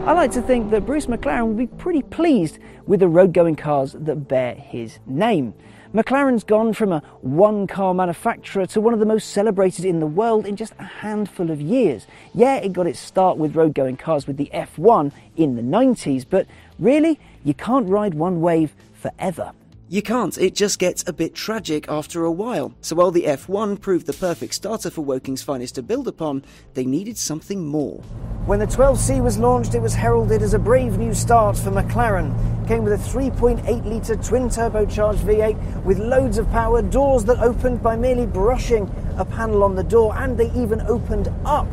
I like to think that Bruce McLaren will be pretty pleased with the road-going cars that bear his name. McLaren's gone from a one-car manufacturer to one of the most celebrated in the world in just a handful of years. Yeah, it got its start with road-going cars with the F1 in the 90s, but really, you can't ride one wave forever. You can't, it just gets a bit tragic after a while. So while the F1 proved the perfect starter for Woking's finest to build upon, they needed something more. When the 12C was launched, it was heralded as a brave new start for McLaren. It came with a 3.8-litre twin-turbocharged V8 with loads of power, doors that opened by merely brushing a panel on the door, and they even opened up.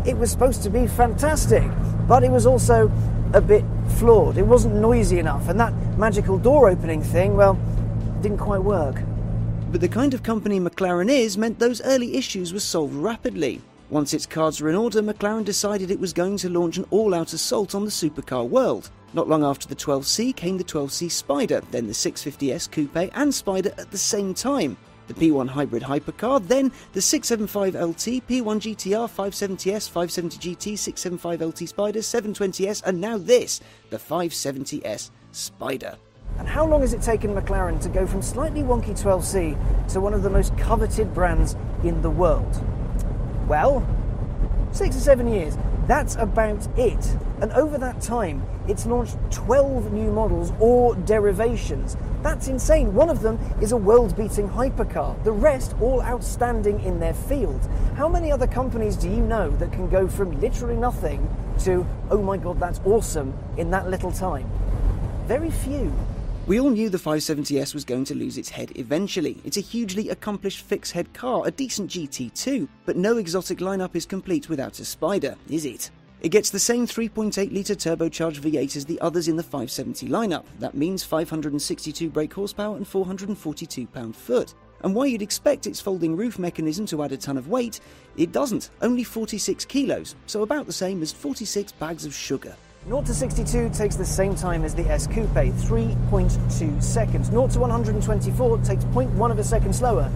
It was supposed to be fantastic, but it was also a bit flawed. It wasn't noisy enough, and that magical door opening thing, well, didn't quite work. But the kind of company McLaren is meant those early issues were solved rapidly. Once its cards were in order, McLaren decided it was going to launch an all-out assault on the supercar world. Not long after the 12C came the 12C Spider, then the 650S Coupe and Spider at the same time. The P1 hybrid hypercar, then the 675LT, P1 GTR, 570S, 570GT, 675LT Spider, 720S, and now this, the 570S Spider. And how long has it taken McLaren to go from slightly wonky 12C to one of the most coveted brands in the world? Well, 6 or 7 years. That's about it. And over that time, it's launched 12 new models or derivations. That's insane. One of them is a world-beating hypercar. The rest all outstanding in their field. How many other companies do you know that can go from literally nothing to, oh my god, that's awesome, in that little time? Very few. We all knew the 570S was going to lose its head eventually. It's a hugely accomplished fixed-head car, a decent GT too, but no exotic lineup is complete without a Spider, is it? It gets the same 3.8-litre turbocharged V8 as the others in the 570 lineup. That means 562 brake horsepower and 442 pound-foot. And while you'd expect its folding roof mechanism to add a ton of weight, it doesn't, only 46 kilos, so about the same as 46 bags of sugar. 0 to 62 takes the same time as the S Coupe, 3.2 seconds. 0 to 124 takes 0.1 of a second slower,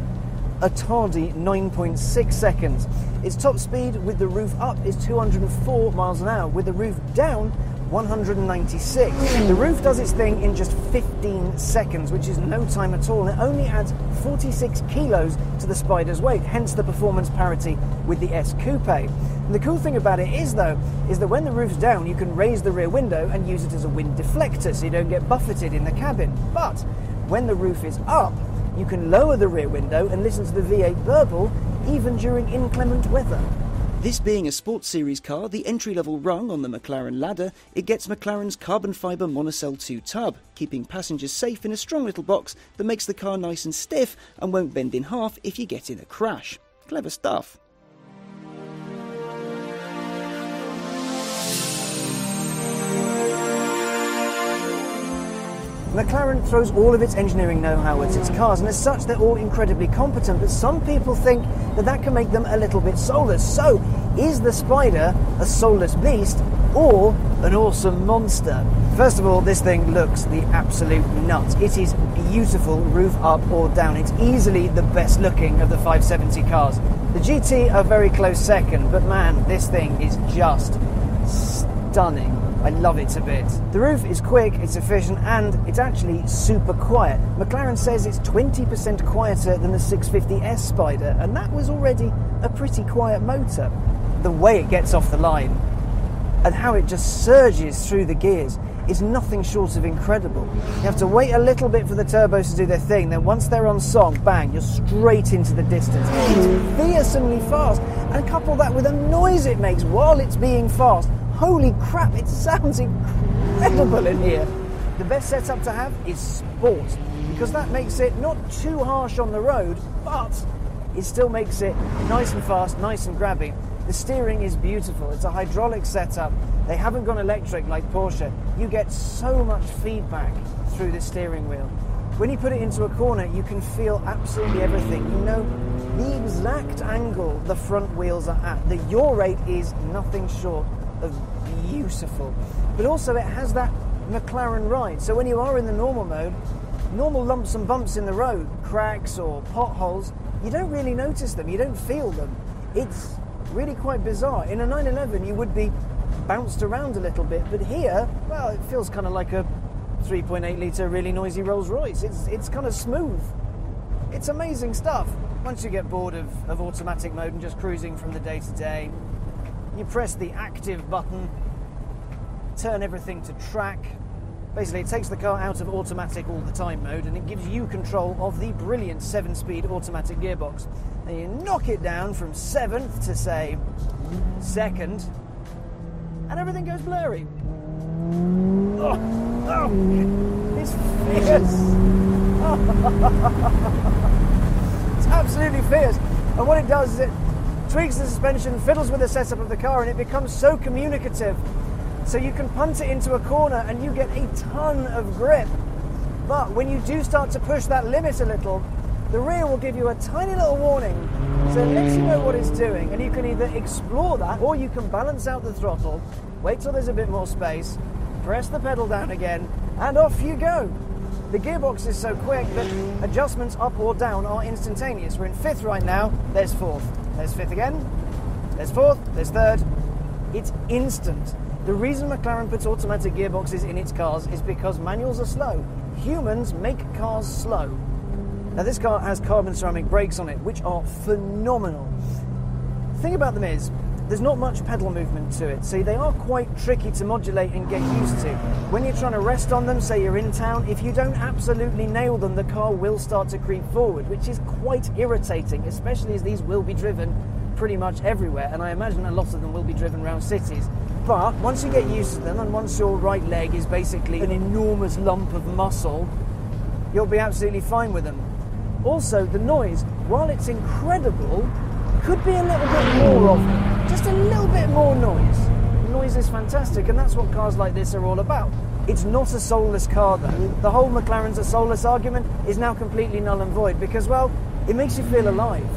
a tardy 9.6 seconds. Its top speed with the roof up is 204 miles an hour, with the roof down 196. The roof does its thing in just 15 seconds, which is no time at all, and it only adds 46 kilos to the Spider's weight, hence the performance parity with the S Coupe. And the cool thing about it is, though, is that when the roof's down, you can raise the rear window and use it as a wind deflector so you don't get buffeted in the cabin. But when the roof is up, you can lower the rear window and listen to the V8 burble even during inclement weather. This being a sports series car, the entry-level rung on the McLaren ladder, it gets McLaren's carbon fibre monocell 2 tub, keeping passengers safe in a strong little box that makes the car nice and stiff and won't bend in half if you get in a crash. Clever stuff. McLaren throws all of its engineering know-how at its cars, and as such they're all incredibly competent, but some people think that that can make them a little bit soulless. So, is the Spider a soulless beast or an awesome monster? First of all, this thing looks the absolute nuts. It is beautiful, roof up or down. It's easily the best looking of the 570 cars. The GT are very close second, but man, this thing is just stunning. I love it a bit. The roof is quick, it's efficient, and it's actually super quiet. McLaren says it's 20% quieter than the 650S Spider, and that was already a pretty quiet motor. The way it gets off the line and how it just surges through the gears is nothing short of incredible. You have to wait a little bit for the turbos to do their thing, then once they're on song, bang, you're straight into the distance. It's fearsomely fast, and couple that with the noise it makes while it's being fast. Holy crap, it sounds incredible in here. The best setup to have is sport, because that makes it not too harsh on the road, but it still makes it nice and fast, nice and grabby. The steering is beautiful. It's a hydraulic setup. They haven't gone electric like Porsche. You get so much feedback through the steering wheel. When you put it into a corner, you can feel absolutely everything. You know the exact angle the front wheels are at. The yaw rate is nothing short of beautiful. But also it has that McLaren ride. So when you are in the normal mode, normal lumps and bumps in the road, cracks or potholes, you don't really notice them, you don't feel them. It's really quite bizarre. In a 911 you would be bounced around a little bit, but here, well, it feels kind of like a 3.8 litre really noisy Rolls Royce. It's kind of smooth. It's amazing stuff. Once you get bored of automatic mode and just cruising from the day to day, you press the active button, turn everything to track. Basically, it takes the car out of automatic all the time mode and it gives you control of the brilliant 7-speed automatic gearbox. And you knock it down from 7th to, say, 2nd, and everything goes blurry. Oh, it's fierce. It's absolutely fierce. And what it does is it tweaks the suspension, fiddles with the setup of the car, and it becomes so communicative. So you can punt it into a corner and you get a ton of grip. But when you do start to push that limit a little, the rear will give you a tiny little warning. So it lets you know what it's doing, and you can either explore that or you can balance out the throttle, wait till there's a bit more space, press the pedal down again, and off you go. The gearbox is so quick that adjustments up or down are instantaneous. We're in 5th right now, there's 4th. There's 5th again, there's 4th, there's 3rd. It's instant. The reason McLaren puts automatic gearboxes in its cars is because manuals are slow. Humans make cars slow. Now this car has carbon ceramic brakes on it, which are phenomenal. The thing about them is, there's not much pedal movement to it, so they are quite tricky to modulate and get used to. When you're trying to rest on them, say you're in town, if you don't absolutely nail them, the car will start to creep forward, which is quite irritating, especially as these will be driven pretty much everywhere, and I imagine a lot of them will be driven around cities. But once you get used to them, and once your right leg is basically an enormous lump of muscle, you'll be absolutely fine with them. Also, the noise, while it's incredible, could be a little bit more of it. Just a little bit more noise. Noise is fantastic, and that's what cars like this are all about. It's not a soulless car, though. The whole McLaren's a soulless argument is now completely null and void because, well, it makes you feel alive.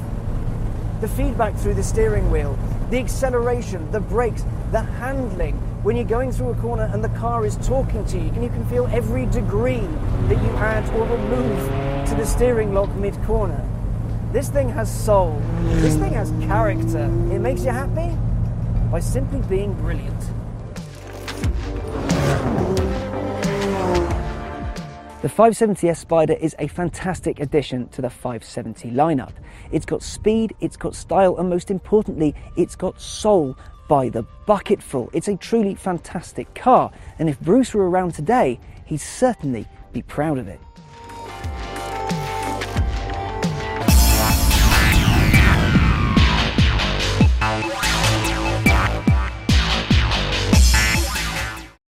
The feedback through the steering wheel, the acceleration, the brakes, the handling, when you're going through a corner and the car is talking to you, and you can feel every degree that you add or remove to the steering lock mid-corner. This thing has soul. This thing has character. It makes you happy by simply being brilliant. The 570S Spider is a fantastic addition to the 570 lineup. It's got speed, it's got style, and most importantly, it's got soul by the bucketful. It's a truly fantastic car, and if Bruce were around today, he'd certainly be proud of it.